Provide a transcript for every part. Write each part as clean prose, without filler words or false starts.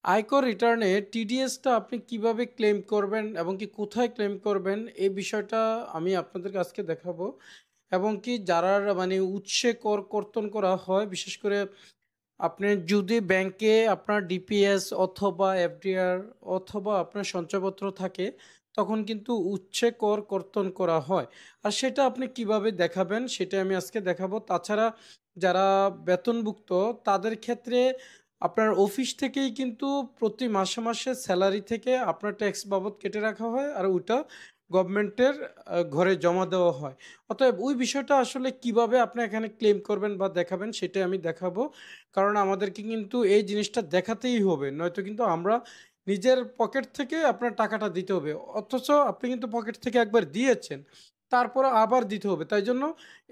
আয়কর রিটার্নে টিডিএসটা আপনি কিভাবে ক্লেম করবেন এবং কি কোথায় ক্লেম করবেন এই বিষয়টা আমি আপনাদেরকে আজকে দেখাবো। এবং কি যারা মানে উৎসে কর কর্তন করা হয়, বিশেষ করে আপনি যদি ব্যাংকে আপনার ডিপিএস অথবা এফডিআর অথবা আপনার সঞ্চয়পত্র থাকে, তখন কিন্তু উৎসে কর কর্তন করা হয়। আর সেটা আপনি কিভাবে দেখাবেন সেটা আমি আজকে দেখাবো। তাছাড়া যারা বেতনভুক্ত তাদের ক্ষেত্রে আপনার অফিস থেকেই কিন্তু প্রতি মাসে মাসে স্যালারি থেকে আপনার ট্যাক্স বাবদ কেটে রাখা হয়, আর ওইটা গভর্নমেন্টের ঘরে জমা দেওয়া হয়। অতএব ওই বিষয়টা আসলে কিভাবে আপনি এখানে ক্লেম করবেন বা দেখাবেন সেটাই আমি দেখাবো। কারণ আমাদেরকে কিন্তু এই জিনিসটা দেখাতেই হবে, নয়তো কিন্তু আমরা নিজের পকেট থেকে আপনার টাকাটা দিতে হবে, অথচ আপনি কিন্তু পকেট থেকে একবার দিয়েছেন, তারপরে আবার দিতে হবে। তাই জন্য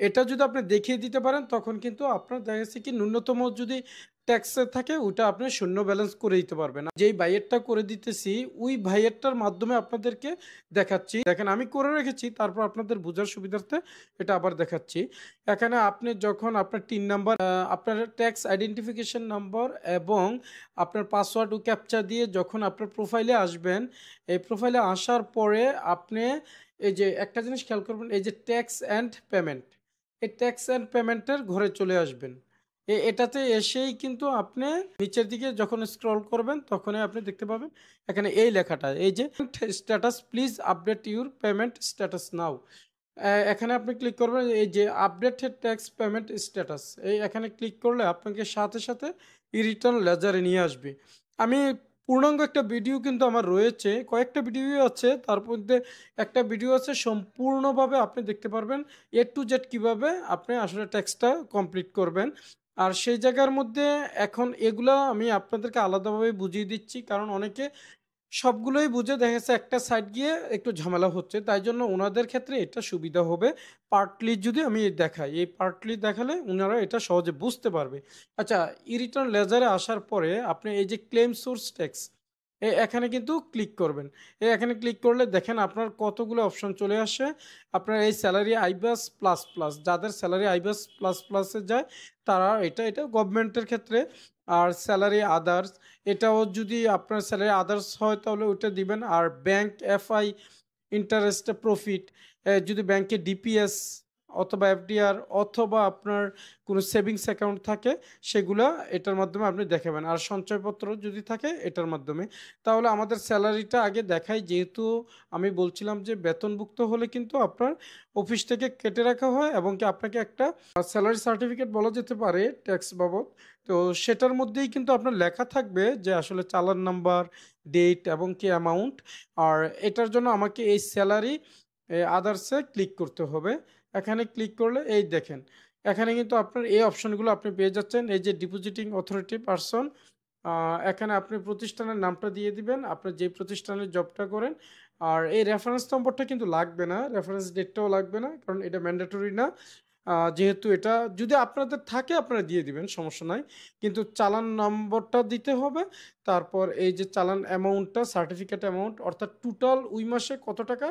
এটা যদি আপনি দেখিয়ে দিতে পারেন, তখন কিন্তু আপনার দেখা যাচ্ছে কি ন্যূনতম যদি ট্যাক্সে থাকে ওটা আপনি শূন্য ব্যালেন্স করে দিতে পারবেন। যেই ভাইয়েরটা করে দিতেছি ওই ভাইয়েরটার মাধ্যমে আপনাদেরকে দেখাচ্ছি। দেখেন আমি করে রেখেছি, তারপর আপনাদের বোঝার সুবিধার্থে এটা আবার দেখাচ্ছি। এখানে আপনি যখন আপনার টিন নাম্বার, আপনার ট্যাক্স আইডেন্টিফিকেশন নাম্বার এবং আপনার পাসওয়ার্ড ও ক্যাপচা দিয়ে যখন আপনার প্রোফাইলে আসবেন, এই প্রোফাইলে আসার পরে আপনি এই যে একটা জিনিস খেয়াল করবেন, এই যে ট্যাক্স অ্যান্ড পেমেন্ট, এই ট্যাক্স অ্যান্ড পেমেন্টের ঘরে চলে আসবেন। এটাতে এসেই কিন্তু আপনি নিচের দিকে যখন স্ক্রল করবেন তখনই আপনি দেখতে পাবেন এখানে এই লেখাটা, এই যে status please update your payment status now. এখানে আপনি ক্লিক করবেন এই যে আপডেটেড ট্যাক্স পেমেন্ট স্ট্যাটাস, এই এখানে ক্লিক করলে আপনাকে সাথে সাথে ই রিটার্ন লেজারে নিয়ে আসবে। আমি পূর্ণাঙ্গ একটা ভিডিও কিন্তু আমার রয়েছে, কয়েকটা ভিডিও আছে, তার মধ্যে একটা ভিডিও আছে সম্পূর্ণভাবে আপনি দেখতে পারবেন এ টু জেড কীভাবে আপনি আসলে ট্যাক্সটা কমপ্লিট করবেন। আর সেই জায়গার মধ্যে এখন এগুলা আমি আপনাদেরকে আলাদাভাবে বুঝিয়ে দিচ্ছি, কারণ অনেকে সবগুলোই বুঝে দেখা যাচ্ছে একটা সাইড গিয়ে একটু ঝামেলা হচ্ছে, তাই জন্য ওনাদের ক্ষেত্রে এটা সুবিধা হবে পার্টলি যদি আমি দেখাই। এই পার্টলি দেখালে ওনারা এটা সহজে বুঝতে পারবে। আচ্ছা, ই রিটার্ন লেজারে আসার পরে আপনি এই যে ক্লেম সোর্স ট্যাক্স, এখানে কিন্তু ক্লিক করবেন। এখানে ক্লিক করলে দেখেন আপনার কতগুলো অপশন চলে আসে। আপনার এই স্যালারি আইবাস প্লাস প্লাস, যাদের স্যালারি আইবাস প্লাস প্লাসে যায় তারা এটা গভর্নমেন্টের ক্ষেত্রে। আর স্যালারি আদার্স, এটাও যদি আপনার স্যালারি আদার্স হয় তাহলে ওইটা দিবেন। আর ব্যাংক এফআই ইন্টারেস্টে প্রফিট, যদি ব্যাংকে ডিপিএস অথবা এফডিআর অথবা আপনার কোনো সেভিংস অ্যাকাউন্ট থাকে সেগুলা এটার মাধ্যমে আপনি দেখাবেন। আর সঞ্চয়পত্র যদি থাকে এটার মাধ্যমে। তাহলে আমাদের স্যালারিটা আগে দেখাই, যেহেতু আমি বলছিলাম যে বেতনভুক্ত হলে কিন্তু আপনার অফিস থেকে কেটে রাখা হয় এবং কি আপনাকে একটা স্যালারি সার্টিফিকেট বলা যেতে পারে ট্যাক্স বাবদ। তো সেটার মধ্যেই কিন্তু আপনার লেখা থাকবে যে আসলে চালান নাম্বার, ডেট এবং কি অ্যামাউন্ট। আর এটার জন্য আমাকে এই স্যালারি আদার্সে ক্লিক করতে হবে। এখানে ক্লিক করলে এই দেখেন এখানে কিন্তু আপনার এই অপশনগুলো আপনি পেয়ে যাচ্ছেন। এই যে ডিপোজিটিং অথরিটি পারসন, এখানে আপনি প্রতিষ্ঠানের নামটা দিয়ে দিবেন, আপনি যে প্রতিষ্ঠানের জবটা করেন। আর এই রেফারেন্স নম্বরটা কিন্তু লাগবে না, রেফারেন্স ডেটটাও লাগবে না, কারণ এটা ম্যান্ডেটরি না। যেহেতু এটা যদি আপনাদের থাকে আপনারা দিয়ে দিবেন, সমস্যা নাই। কিন্তু চালান নম্বরটা দিতে হবে। তারপর এই যে চালান অ্যামাউন্টটা, সার্টিফিকেট অ্যামাউন্ট, অর্থাৎ টোটাল ওই মাসে কত টাকা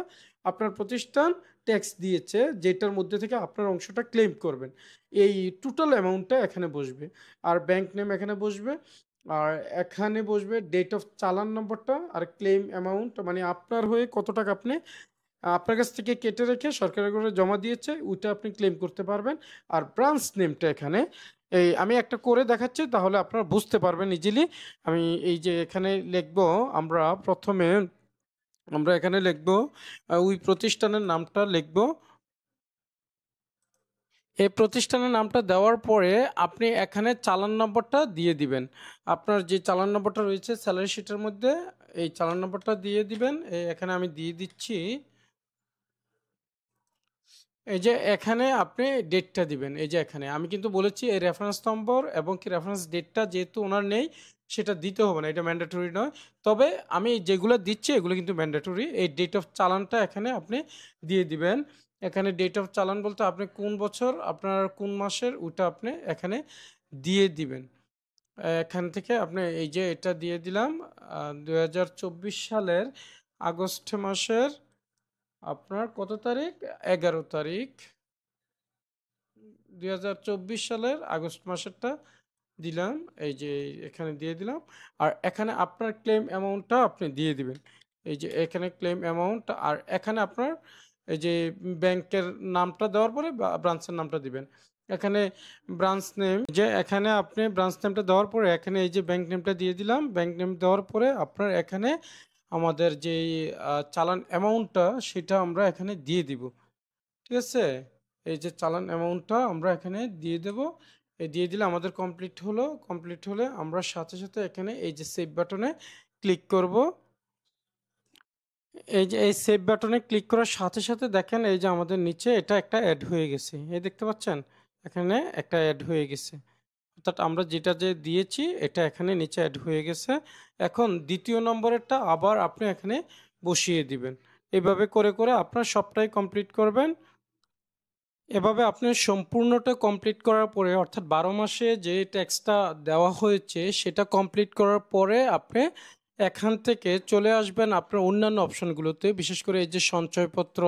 আপনার প্রতিষ্ঠান ট্যাক্স দিয়েছে, যেটার মধ্যে থেকে আপনার অংশটা ক্লেম করবেন, এই টোটাল অ্যামাউন্টটা এখানে বসবে। আর ব্যাংক নেম এখানে বসবে। আর এখানে বসবে ডেট অফ চালান নম্বরটা, আর ক্লেম অ্যামাউন্ট মানে আপনার হয়ে কত টাকা আপনি আপনার কাছ থেকে কেটে রেখে সরকারের করে জমা দিয়েছে ওইটা আপনি ক্লেম করতে পারবেন। আর ব্রাঞ্চ নেমটা এখানে এই আমি একটা করে দেখাচ্ছি, তাহলে আপনারা বুঝতে পারবেন ইজিলি। আমি এই যে এখানে লিখবো, আমরা প্রথমে আমরা এখানে লিখবো ওই প্রতিষ্ঠানের নামটা লিখবো। এই প্রতিষ্ঠানের নামটা দেওয়ার পরে আপনি এখানে চালান নম্বরটা দিয়ে দিবেন। আপনার যে চালান নম্বরটা রয়েছে স্যালারি শিটের মধ্যে, এই চালান নম্বরটা দিয়ে দিবেন। এখানে আমি দিয়ে দিচ্ছি। এই যে এখানে আপনি ডেটটা দিবেন, এই যে এখানে আমি কিন্তু বলেছি এই রেফারেন্স নম্বর এবং কি রেফারেন্স ডেটটা যেহেতু ওনার নেই সেটা দিতে হবে না, এটা ম্যান্ডেটরি নয়। তবে আমি যেগুলো দিচ্ছি এগুলো কিন্তু ম্যান্ডেটরি। এই ডেট অফ চালানটা এখানে আপনি দিয়ে দিবেন। এখানে ডেট অফ চালান বলতে আপনি কোন বছর আপনার কোন মাসের ওটা আপনি এখানে দিয়ে দিবেন। এখান থেকে আপনি এই যে এটা দিয়ে দিলাম 2024 সালের আগস্ট মাসের আপনার কত তারিখ, 11 তারিখ 2024 সালের আগস্ট মাসেরটা দিলাম, এই যে এখানে দিয়ে দিলাম। আর এখানে আপনার ক্লেম অ্যামাউন্টটা আপনি দিয়ে দিবেন। এই যে এখানে ক্লেম অ্যামাউন্ট, আর এখানে আপনার এই যে ব্যাংকের নামটা দেওয়ার পরে ব্রাঞ্চের নামটা দিবেন। এখানে ব্রাঞ্চ নেম, যে এখানে আপনি ব্রাঞ্চ নেমটা দেওয়ার পরে এখানে এই যে ব্যাংক নেমটা দিয়ে দিলাম। ব্যাংক নেম দেওয়ার পরে আপনার এখানে আমাদের যেই চালান অ্যামাউন্টটা সেটা আমরা এখানে দিয়ে দিব। ঠিক আছে? এই যে চালান অ্যামাউন্টটা আমরা এখানে দিয়ে দেব। এই দিয়ে দিলে আমাদের কমপ্লিট হলো। কমপ্লিট হলে আমরা সাথে সাথে এখানে এই যে সেভ বাটনে ক্লিক করব। এই যে এই সেভ বাটনে ক্লিক করার সাথে সাথে দেখেন এই যে আমাদের নিচে এটা একটা অ্যাড হয়ে গেছে। এই দেখতে পাচ্ছেন? এখানে একটা অ্যাড হয়ে গেছে। অর্থাৎ আমরা যেটা যে দিয়েছি এটা এখানে নিচে অ্যাড হয়ে গেছে। এখন দ্বিতীয় নম্বরেরটা আবার আপনি এখানে বসিয়ে দিবেন। এভাবে করে করে আপনার সবটাই কমপ্লিট করবেন। এভাবে আপনি সম্পূর্ণটা কমপ্লিট করার পরে, অর্থাৎ ১২ মাসে যে ট্যাক্সটা দেওয়া হয়েছে সেটা কমপ্লিট করার পরে আপনি এখান থেকে চলে আসবেন আপনার অন্যান্য অপশনগুলোতে। বিশেষ করে এই যে সঞ্চয়পত্র,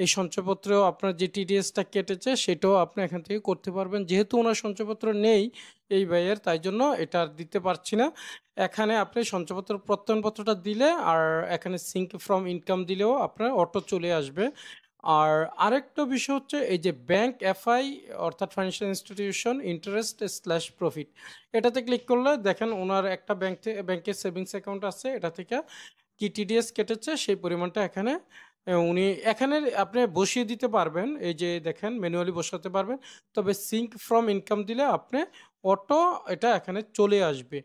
এই সঞ্চয়পত্রেও আপনার যে টিডিএসটা কেটেছে সেটাও আপনি এখান থেকে করতে পারবেন। যেহেতু ওনার সঞ্চয়পত্র নেই এই ভাইয়ের, তাই জন্য এটা আর দিতে পারছি না। এখানে আপনি সঞ্চয়পত্র প্রত্যয়নপত্রটা দিলে আর এখানে সিঙ্ক ফ্রম ইনকাম দিলেও আপনার অটো চলে আসবে। আর আরেকটা বিষয় হচ্ছে এই যে ব্যাংক এফআই, অর্থাৎ financial institution interest slash profit, এটাতে ক্লিক করলে দেখেন ওনার একটা ব্যাংকের সেভিংস অ্যাকাউন্ট আছে, এটা থেকে কি টিডিএস কেটেছে সেই পরিমাণটা এখানে উনি এখানে আপনি বসিয়ে দিতে পারবেন। এই যে দেখেন ম্যানুয়ালি বসাতে পারবেন, তবে সিঙ্ক ফ্রম ইনকাম দিলে আপনি অটো এটা এখানে চলে আসবে।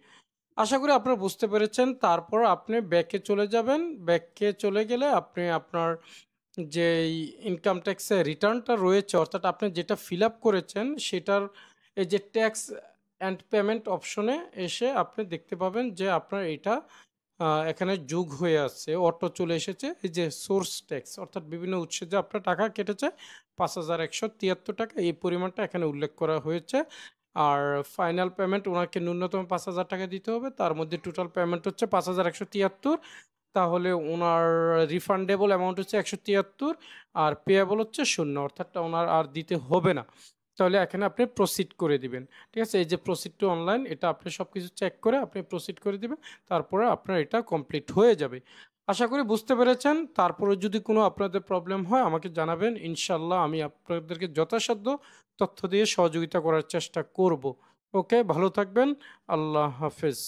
আশা করি আপনারা বুঝতে পেরেছেন। তারপর আপনি ব্যাকে চলে যাবেন। ব্যাকে চলে গেলে আপনি আপনার যেই ইনকাম ট্যাক্সের রিটার্নটা রয়েছে, অর্থাৎ আপনি যেটা ফিল আপ করেছেন সেটার এই যে ট্যাক্স অ্যান্ড পেমেন্ট অপশনে এসে আপনি দেখতে পাবেন যে আপনার এটা এখানে যোগ হয়ে আছে, অটো চলে এসেছে। এই যে সোর্স ট্যাক্স, অর্থাৎ বিভিন্ন উৎসে যে আপনার টাকা কেটেছে ৫,১৭৩ টাকা, এই পরিমাণটা এখানে উল্লেখ করা হয়েছে। আর ফাইনাল পেমেন্ট ওনাকে ন্যূনতম ৫,০০০ টাকা দিতে হবে, তার মধ্যে টোটাল পেমেন্ট হচ্ছে ৫,১৭৩। তাহলে ওনার রিফান্ডেবল অ্যামাউন্ট হচ্ছে ১৭৩ আর পেয়েবল হচ্ছে ০, অর্থাৎ ওনার আর দিতে হবে না। তাহলে এখানে আপনি প্রসিড করে দিবেন। ঠিক আছে? এই যে প্রসিড টু অনলাইন, এটা আপনি সব কিছু চেক করে আপনি প্রসিড করে দিবেন। তারপরে আপনার এটা কমপ্লিট হয়ে যাবে। আশা করি বুঝতে পেরেছেন। তারপরে যদি কোনো আপনাদের প্রবলেম হয় আমাকে জানাবেন। ইনশাল্লাহ আমি আপনাদেরকে যথাসাধ্য তথ্য দিয়ে সহযোগিতা করার চেষ্টা করব। ওকে, ভালো থাকবেন। আল্লাহ হাফেজ।